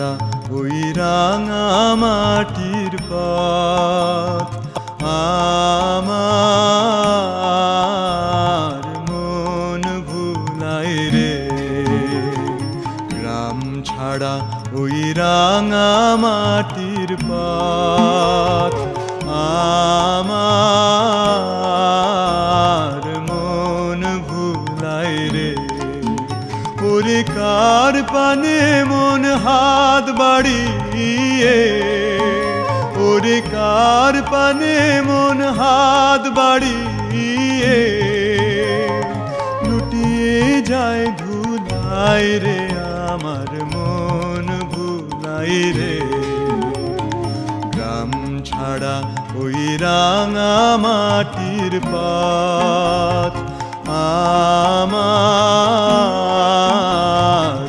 ছাড়া ওই রাঙা মাটির পথ আমার মন ভুলায় রে। গ্রাম ছাড়া ওই রাঙা মাটির পথ আমার মন ভুলায় রে। ওরে কার পানে মন হাত বাড়িয়ে, ওরে কার পানে মন হাত বাড়িয়ে লুটিয়ে যায় ধুলায় রে। আমার মন ভুলাই রে। গ্রাম ছাড়া ওই রাঙা মাটির পথ আমার